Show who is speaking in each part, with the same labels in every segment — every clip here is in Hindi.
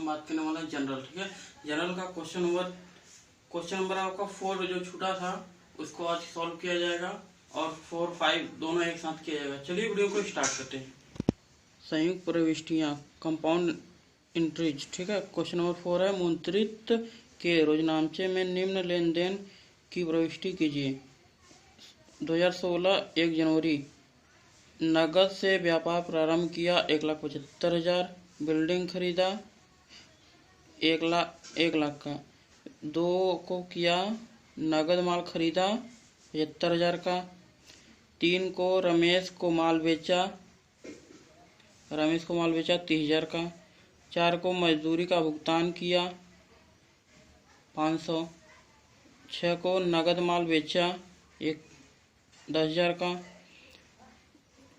Speaker 1: हम बात करने वाले हैं जनरल। ठीक है, जनरल का क्वेश्चन नंबर आपका 4 जो छूटा था उसको आज सॉल्व किया जाएगा और 4, 5 दोनों एक साथ किया जाएगा। चलिए वीडियो को स्टार्ट करते हैं। संयुक्त प्रविष्टियां, कंपाउंड इंट्रीज। ठीक है, क्वेश्चन नंबर 4 है मुद्रित के रोजनामचे में निम्न लेन देन की प्रविष्टि कीजिए। 2016 1 जनवरी नगद से व्यापार प्रारंभ किया 1,75,000। बिल्डिंग खरीदा 1 लाख का। 2 को किया नगद माल खरीदा 75,000 का। 3 को रमेश को माल बेचा 30,000 का। 4 को मजदूरी का भुगतान किया 500। 6 को नगद माल बेचा 10,000 का।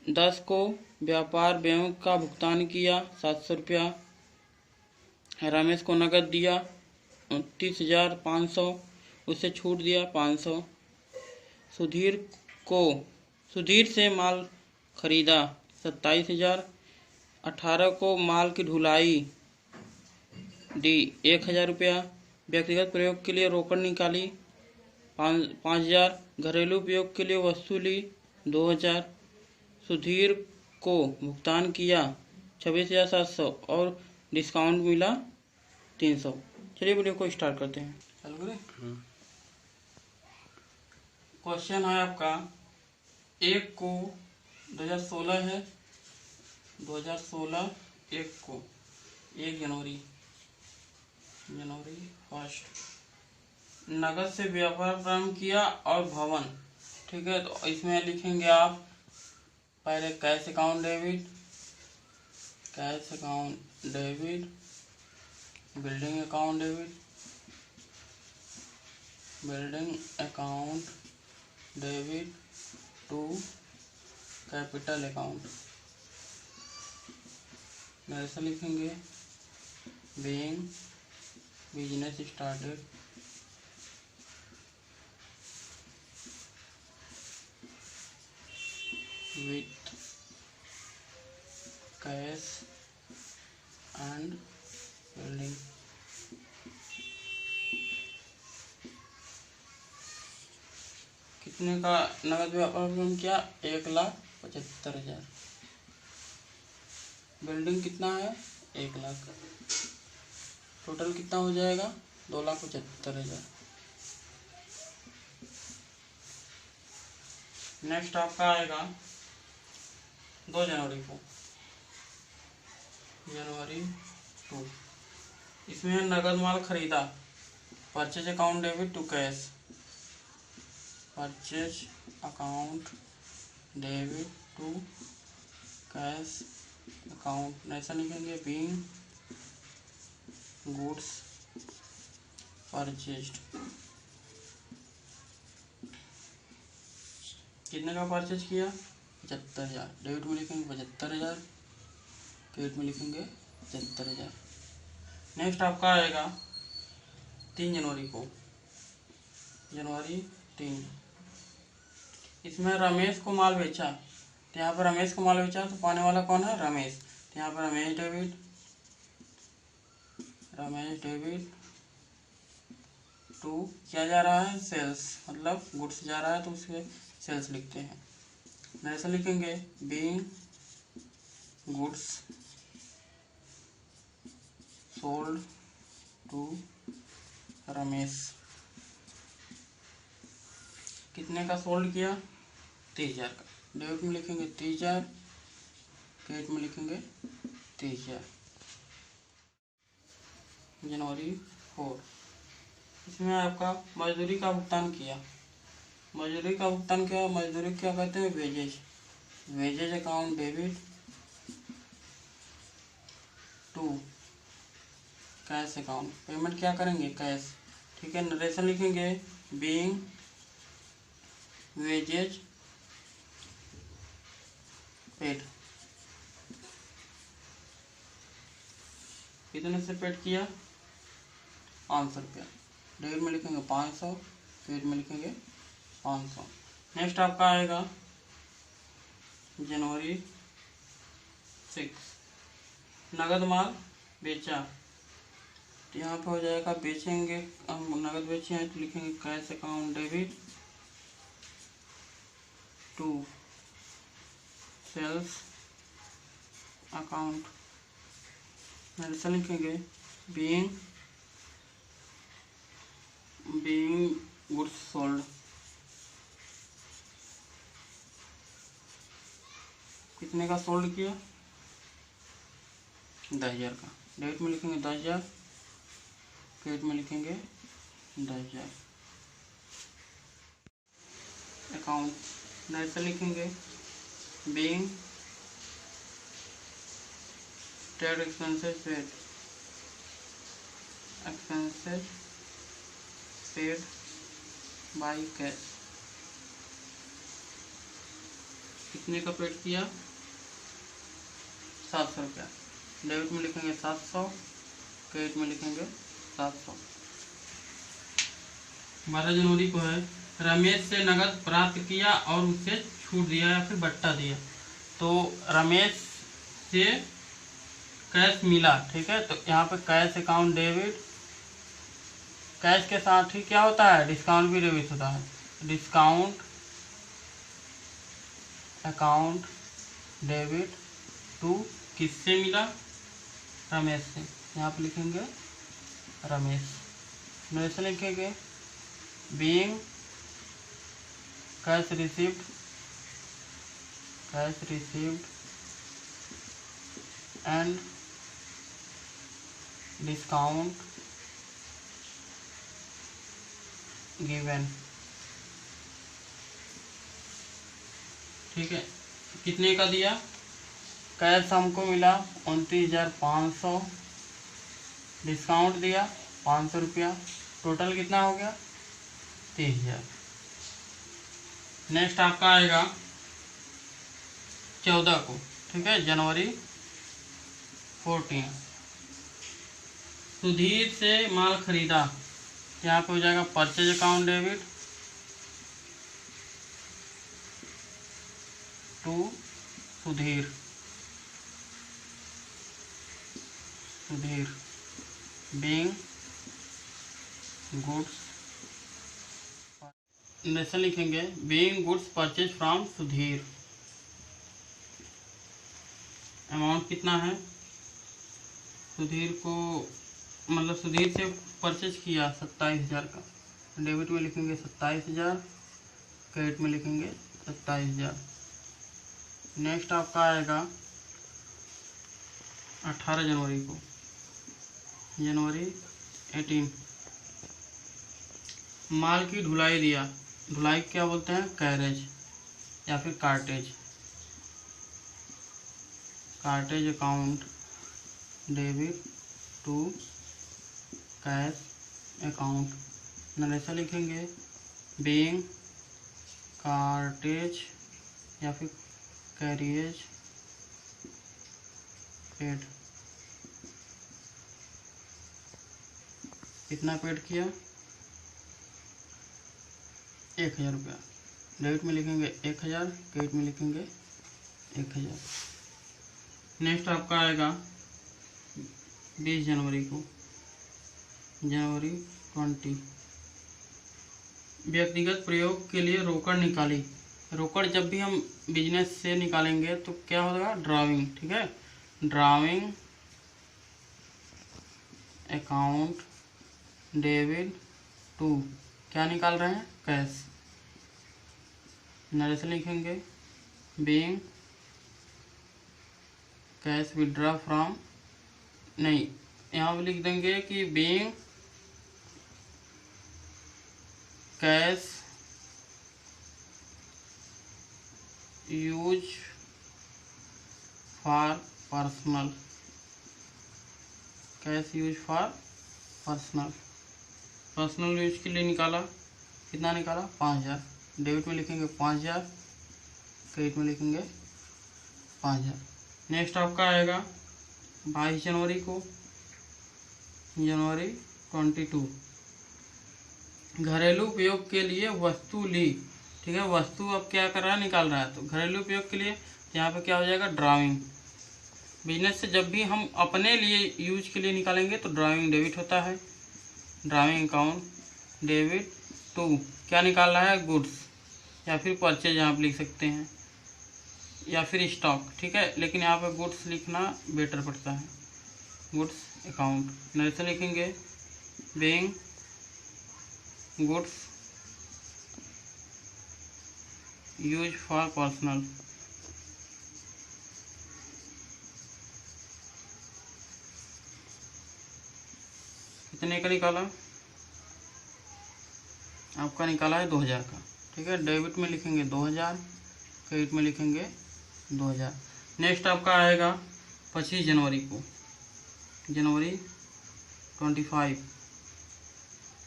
Speaker 1: 10 को व्यापार व्यय का भुगतान किया 700 रुपया। रमेश को नगद दिया 29,500, उससे छूट दिया 500। सुधीर से माल खरीदा 27,000। 18 को माल की ढुलाई दी 1,000 रुपया। व्यक्तिगत प्रयोग के लिए रोकड़ निकाली 5,000। घरेलू उपयोग के लिए वस्तु ली 2,000। सुधीर को भुगतान किया 26,700 और डिस्काउंट मिला 300। चलिए वीडियो को स्टार्ट करते हैं। चलो क्वेश्चन है आपका 1 को 2016 है 2016 1 को 1 जनवरी 1 नगद से व्यापार प्रारंभ किया और भवन। ठीक है, तो इसमें लिखेंगे आप पहले cash account debit, building account debit to capital account. ऐसा लिखेंगे being business started with cash and building। कितने का नगद व्यापार किया 1,75,000। बिल्डिंग कितना है 1 लाख। टोटल कितना हो जाएगा 2,75,000। नेक्स्ट आपका आएगा 2 जनवरी को 2। इसमें नगद माल खरीदा purchase account debit to cash, purchase account debit to cash account. ऐसा लिखेंगे बीइंग गुड्स परचेज्ड। कितने का परचेज किया 75,000। डेबिट में लिखेंगे 75,000, क्रेडिट में लिखेंगे 75,000। नेक्स्ट आपका आएगा 3 जनवरी को 3। इसमें रमेश को माल बेचा, तो यहाँ पर रमेश को माल बेचा तो पाने वाला कौन है रमेश। तो यहाँ पर रमेश डेबिट टू क्या जा रहा है सेल्स, मतलब गुड्स जा रहा है तो उसके सेल्स लिखते हैं। ऐसा लिखेंगे being goods sold to Ramesh. कितने का सोल्ड किया 30,000 का। डेबिट में लिखेंगे 30,000, क्रेडिट में लिखेंगे 30,000। जनवरी 4 इसमें आपका मजदूरी का भुगतान किया। मजदूरी क्या कहते हैं wages account debit to cash account. Payment क्या करेंगे कैश। ठीक है, नरेशन लिखेंगे बीइंग वेजेज पेड। कितने से पेड किया 500 रुपया। डेबिट में लिखेंगे 500, क्रेडिट में लिखेंगे 500। नेक्स्ट आपका आएगा जनवरी 6 नगद माल बेचा यहाँ पे हो जाएगा बेचेंगे, हम नगद बेचे हैं तो लिखेंगे cash account debit to sales account. ऐसा लिखेंगे बीइंग गुड्स सोल्ड। कितने का सोल्ड किया? 10,000 का। डेबिट में लिखेंगे 10,000, क्रेडिट में लिखेंगे 10,000। अकाउंट ऐसा लिखेंगे being trade expenses paid by cash. कितने का पेड किया? 700 रुपया। डेबिट में लिखेंगे 700, क्रेडिट में लिखेंगे 700। 12 जनवरी को है, रमेश से नगद प्राप्त किया और उसे छूट दिया या फिर बट्टा दिया। तो रमेश से कैश मिला, ठीक है, तो यहाँ पे कैश अकाउंट डेबिट, कैश के साथ ही क्या होता है? डिस्काउंट भी डेबिट होता है। डिस्काउंट अकाउंट डेबिट टू किससे मिला? रमेश से। यहाँ पे लिखेंगे रमेश। ऐसे लिखेंगे being cash received and discount given. ठीक है, कितने का दिया? कैश हमको मिला 29,500, डिस्काउंट दिया 500 रुपया, टोटल कितना हो गया? 30,000। नेक्स्ट आपका आएगा 14 को, ठीक है, जनवरी 14। सुधीर से माल खरीदा, यहाँ पे हो जाएगा purchase account debit to Sudhir being goods. जैसे लिखेंगे being goods purchase from Sudhir. Amount कितना है? सुधीर को मतलब सुधीर से परचेज किया 27,000 का। डेबिट में लिखेंगे 27,000, क्रेडिट में लिखेंगे 27,000। नेक्स्ट आपका आएगा 18 जनवरी को, जनवरी 18। माल की ढुलाई दिया, ढुलाई क्या बोलते हैं? कैरेज या फिर cartage. Cartage account debit to cash account. Narration लिखेंगे बीइंग कार्टेज या फिर कैरियज पेड। कितना पेड किया? 1,000 रुपया। डेबिट में लिखेंगे 1,000, क्रेडिट में लिखेंगे 1,000। नेक्स्ट आपका आएगा 20 जनवरी को, जनवरी 20। व्यक्तिगत प्रयोग के लिए रोकड़ निकाली। रोकड़ जब भी हम बिजनेस से निकालेंगे तो क्या होगा? ड्राइंग, ठीक है, ड्राइंग अकाउंट डेबिट टू क्या निकाल रहे हैं? कैश। नरेशन लिखेंगे बीइंग कैश विड्रॉ फ्रॉम, नहीं यहाँ पे लिख देंगे कि being cash use for personal, cash use for personal use के लिए निकाला। कितना निकाला? 5,000। डेबिट में लिखेंगे 5,000, क्रेडिट में लिखेंगे 5,000। नेक्स्ट आपका आएगा 22 जनवरी को, जनवरी 22। घरेलू उपयोग के लिए वस्तु ली, ठीक है, वस्तु अब क्या कर रहा है? निकाल रहा है। तो घरेलू उपयोग के लिए यहाँ पे क्या हो जाएगा? ड्राइंग, बिजनेस से जब भी हम अपने लिए यूज के लिए निकालेंगे तो ड्राइंग डेबिट होता है। ड्राइंग अकाउंट डेबिट टू क्या निकाल रहा है, गुड्स या फिर परचेज आप लिख सकते हैं, या फिर स्टॉक, ठीक है। लेकिन यहाँ पे गुड्स लिखना बेटर पड़ता है। गुड्स अकाउंट नरेशन लिखेंगे, being goods use for personal. कितने का निकाला, आपका निकाला है 2000 का, ठीक है। डेबिट में लिखेंगे 2000, क्रेडिट में लिखेंगे 2000। नेक्स्ट आपका आएगा 25 जनवरी को, जनवरी 25,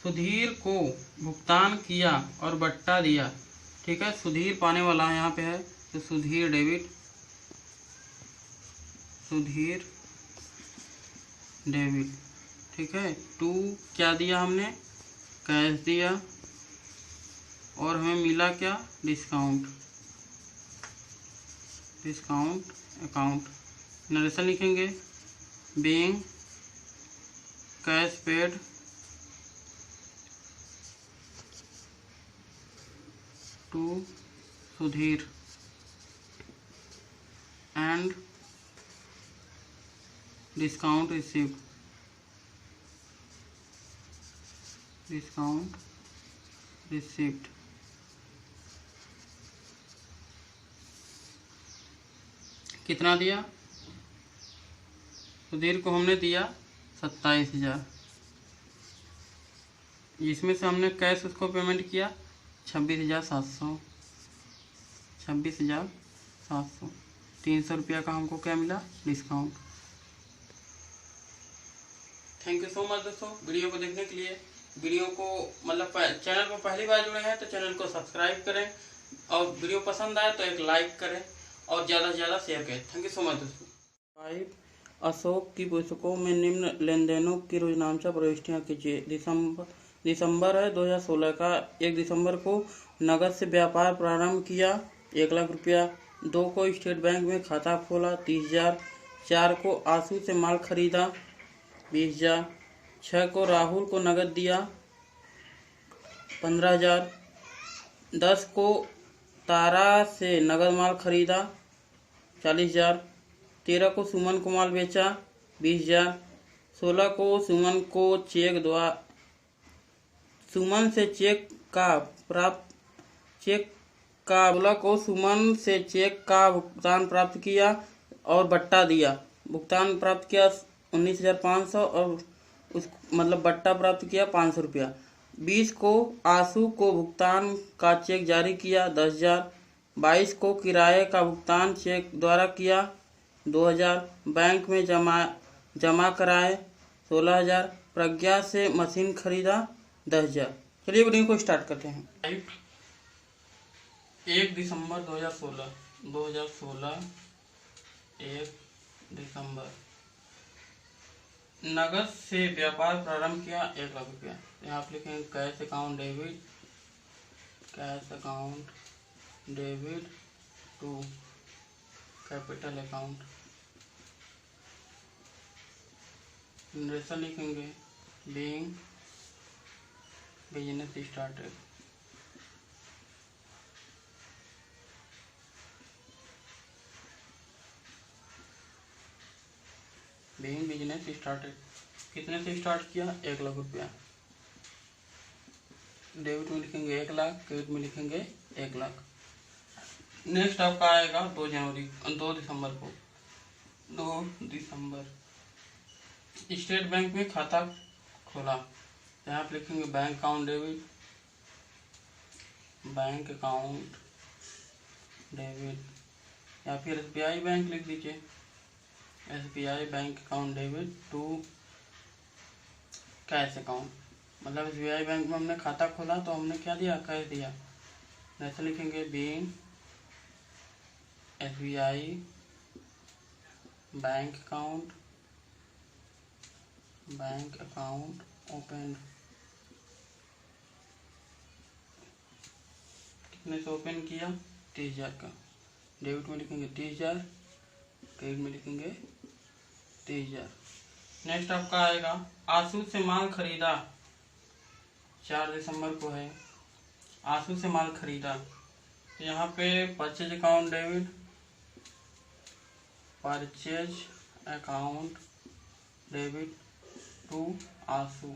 Speaker 1: सुधीर को भुगतान किया और बट्टा दिया, ठीक है। सुधीर पाने वाला है यहाँ पे है, तो सुधीर डेबिट, सुधीर डेबिट, ठीक है। टू क्या दिया हमने, कैश दिया, और हमें मिला क्या, डिस्काउंट, डिस्काउंट अकाउंट। नरेशन लिखेंगे, being cash paid to Sudhir and discount received, discount received. कितना दिया, सुधीर को हमने दिया 27,000, जिसमें से हमने कैश उसको पेमेंट किया 26,700, 26,700। 300 रुपया का हमको क्या मिला, discount. Thank you so much दोस्तों वीडियो को देखने के लिए। वीडियो को मतलब चैनल पर पहली बार जुड़े हैं तो चैनल को सब्सक्राइब करें, और वीडियो पसंद आए तो एक लाइक करें और ज़्यादा से ज़्यादा शेयर करें। थैंक यू सो मच दोस्तों। 5 अशोक की पुस्तकों में निम्न लेनदेनों की रोजनामचा प्रविष्टियाँ कीजिए। दिसंबर है 2016 का, 1 दिसंबर को नगद से व्यापार प्रारंभ किया 1 लाख रुपया। 2 को स्टेट बैंक में खाता खोला 30,000। 4 को आंसू से माल खरीदा 20,000। 6 को राहुल को नगद दिया 15,000। 10 को तारा से नगद माल खरीदा 40,000। 13 को सुमन को माल बेचा 20,000। 16 को सुमन से चेक का 16 को सुमन से चेक का भुगतान प्राप्त किया और बट्टा दिया। भुगतान प्राप्त किया 19,500 और उस मतलब बट्टा प्राप्त किया 500 रुपया। 20 को आंसू को भुगतान का चेक जारी किया 10,000। 22 को किराए का भुगतान चेक द्वारा किया 2,000। बैंक में जमा कराए 16,000। प्रज्ञा से मशीन खरीदा 10,000। चलिए वीडियो को स्टार्ट करते हैं। 1 दिसंबर 2016, 1 दिसंबर नगद से व्यापार प्रारंभ किया 1 लाख रुपया। यहाँ आप लिखेंगे cash account debit, cash account debit to capital account. Narration लिखेंगे, being business started, being business started. कितने से स्टार्ट किया, 1 लाख रुपया। डेबिट में लिखेंगे 1 लाख, क्रेडिट में लिखेंगे 1 लाख। नेक्स्ट आपका आएगा 2 दिसंबर को, 2 दिसंबर स्टेट बैंक में खाता खोला। यहाँ आप लिखेंगे bank account debit, bank account debit, या फिर SBI बैंक लिख दीजिए, SBI bank account debit to cash account. मतलब SBI बैंक में हमने खाता खोला तो हमने क्या दिया, कैश दिया। ऐसे लिखेंगे being SBI bank account open. कितने से ओपन किया, 30,000 का। डेबिट में लिखेंगे 30,000, क्रेडिट में लिखेंगे 23,000। नेक्स्ट आपका आएगा आंसू से माल खरीदा, 4 दिसंबर को है, आंसू से माल खरीदा। तो यहाँ पे purchase account debit, purchase account debit to आंसू,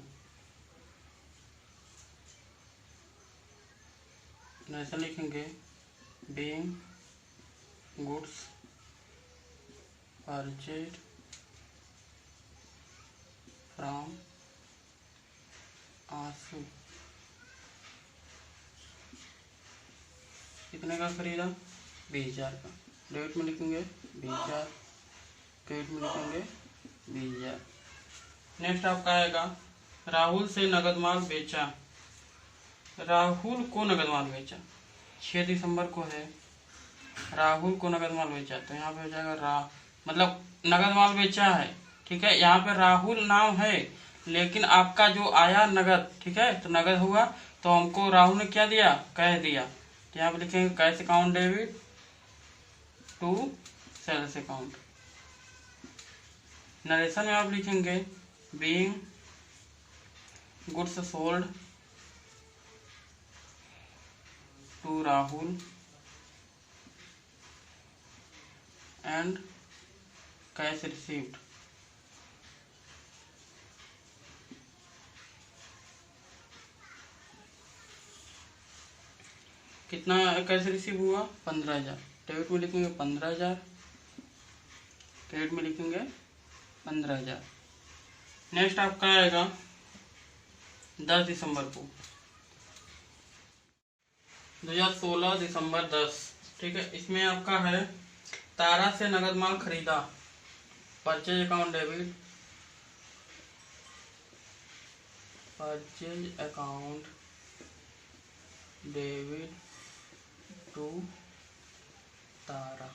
Speaker 1: ऐसा लिखेंगे बीइंग गुड्स परचेज फ्रॉम आंसू। कितने का खरीदा? 20,000 का। डेबिट में लिखेंगे 20,000, क्रेडिट में लिखेंगे 20,000। नेक्स्ट आपका आएगा राहुल से नगद माल बेचा, राहुल को नगद माल बेचा, 6 दिसंबर को है, राहुल को नगद माल बेचा। तो यहाँ पे हो जाएगा मतलब नगद माल बेचा है, ठीक है। यहाँ पे राहुल नाम है लेकिन आपका जो आया नगद, ठीक है, तो नगद हुआ तो हमको राहुल ने क्या दिया? कैश दिया। तो यहाँ पे लिखेंगे cash account debit to sales account. Narration में आप लिखेंगे being goods sold to Rahul and cash received. कितना कैश रिसीव हुआ? 15,000। डेबिट में लिखेंगे 15,000, क्रेडिट में लिखेंगे 15,000। नेक्स्ट आपका आएगा 10 दिसंबर को, 2016 दिसंबर 10, ठीक है। इसमें आपका है तारा से नगद माल खरीदा, purchase account debit, purchase account debit to Tara.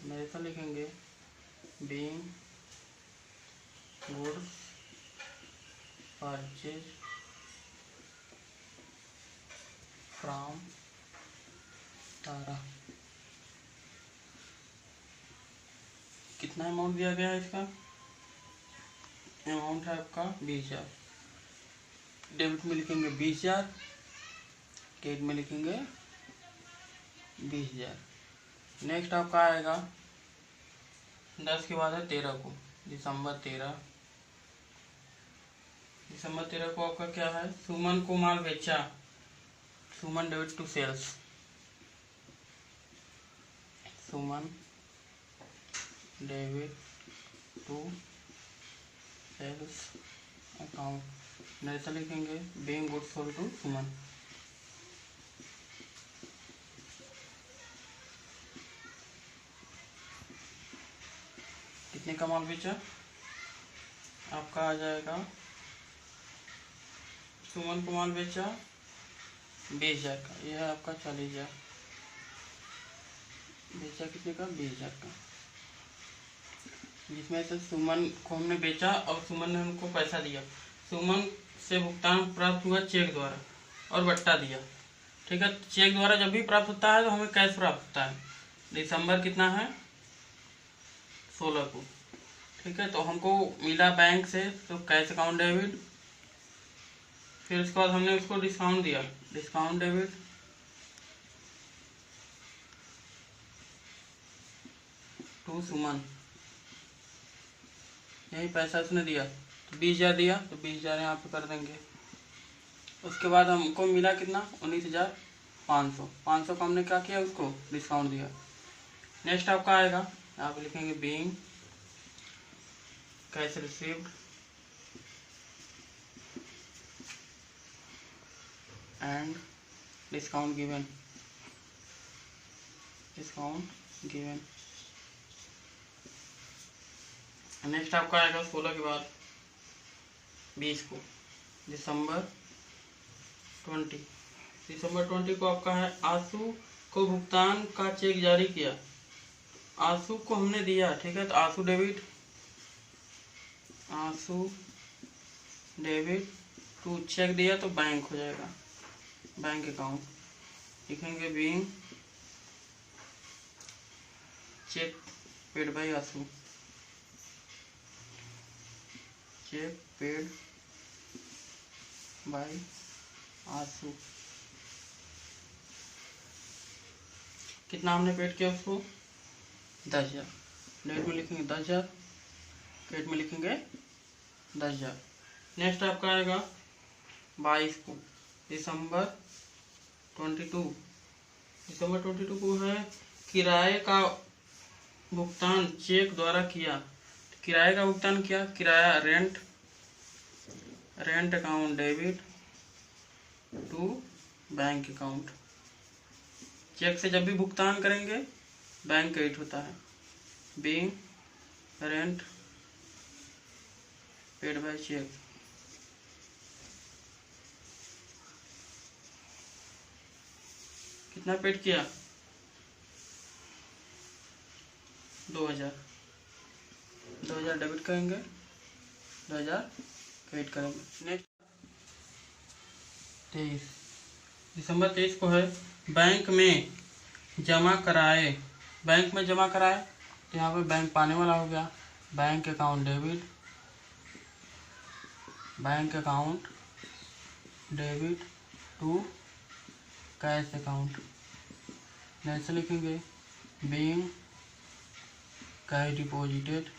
Speaker 1: मेरे तो लिखेंगे being goods purchase from Tara. कितना अमाउंट दिया गया है? इसका अमाउंट है आपका 20,000। डेबिट में लिखेंगे 20,000, क्रेडिट में लिखेंगे 20,000। नेक्स्ट आपका आएगा 10 के बाद है 13 को, दिसंबर 13। दिसंबर 13 को आपका क्या है? सुमन को माल बेचा, Suman debit to sales, Suman debit to sales account. ऐसा लिखेंगे being goods sold to Suman. कितने का माल बेचा? आपका आ जाएगा सुमन को माल बेचा 20,000 का, यह है आपका 40,000। बेचा कितने का? 20,000 का, जिसमें से सुमन को हमने बेचा और सुमन ने हमको पैसा दिया। सुमन से भुगतान प्राप्त हुआ चेक द्वारा और बट्टा दिया, ठीक है। चेक द्वारा जब भी प्राप्त होता है तो हमें कैश प्राप्त होता है। दिसंबर कितना है? 16 को, ठीक है। तो हमको मिला बैंक से, तो कैश अकाउंट डेबिट, फिर उसके बाद हमने उसको डिस्काउंट दिया, डिस्काउंट डेबिट टू सुमन। यही पैसा उसने दिया, तो 20,000 दिया, तो 20,000 यहाँ पे कर देंगे। उसके बाद हमको मिला कितना? 19,500। 500 का हमने क्या किया? उसको डिस्काउंट दिया। नेक्स्ट आपका आएगा, यहाँ पे लिखेंगे being cash received and discount given, discount given. Next आपका आएगा 16 के बाद 20 को, दिसंबर 20। दिसंबर 20 को आपका है आंसू को भुगतान का चेक जारी किया, आंसू को हमने दिया, ठीक है। तो आंसू डेबिट, आंसू डेबिट टू चेक दिया तो बैंक हो जाएगा, बैंक अकाउंट। लिखेंगे बीइंग चेक पेड बाई आंसू, चेक पेड बाई आंसू। कितना हमने पेड किया उसको? 10,000। डेट में लिखेंगे 10,000, क्रेडिट में लिखेंगे 10,000। नेक्स्ट आपका आएगा 22 को, दिसंबर 22। दिसंबर 22 को है किराए का भुगतान चेक द्वारा किया। किराए का भुगतान किया, किराया rent, rent account debit to bank account. Cheque से जब भी भुगतान करेंगे बैंक क्रेडिट होता है। Being rent paid by cheque. कितना पेड किया? 2,000। 2,000 डेबिट करेंगे, 2,000 क्रेडिट करेंगे। नेक्स्ट 23, दिसंबर 23 को है बैंक में जमा कराए। बैंक में जमा कराए तो यहाँ पे बैंक पाने वाला हो गया। Bank account debit, bank account debit to cash account. जैसे लिखेंगे being cash deposited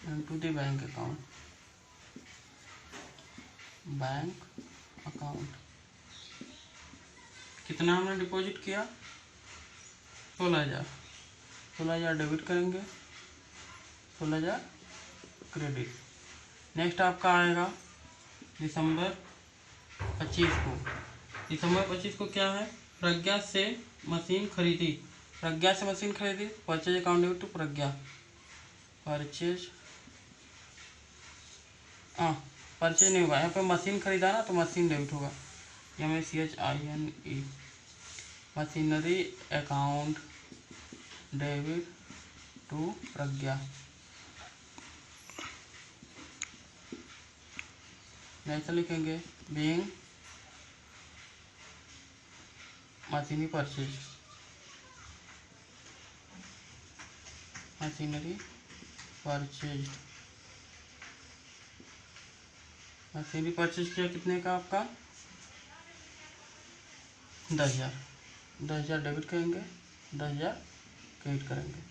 Speaker 1: into the bank account, bank account. कितना हमने डिपॉजिट किया? 16,000। 16,000 डेबिट करेंगे, 16,000 क्रेडिट। नेक्स्ट आपका आएगा दिसंबर 25 को। दिसंबर 25 को क्या है? प्रज्ञा से मशीन खरीदी। प्रज्ञा से मशीन खरीदी, purchase account debit to Pragya. Purchase, purchase नहीं होगा यहाँ पे, मशीन खरीदा ना तो मशीन डेबिट होगा। MACHINE, machinery account debit to Pragya. ऐसा लिखेंगे being machinery purchase, machinery purchase. Machinery purchase किया कितने का आपका? 10,000। 10,000 डेबिट करेंगे, 10,000 क्रेडिट करेंगे।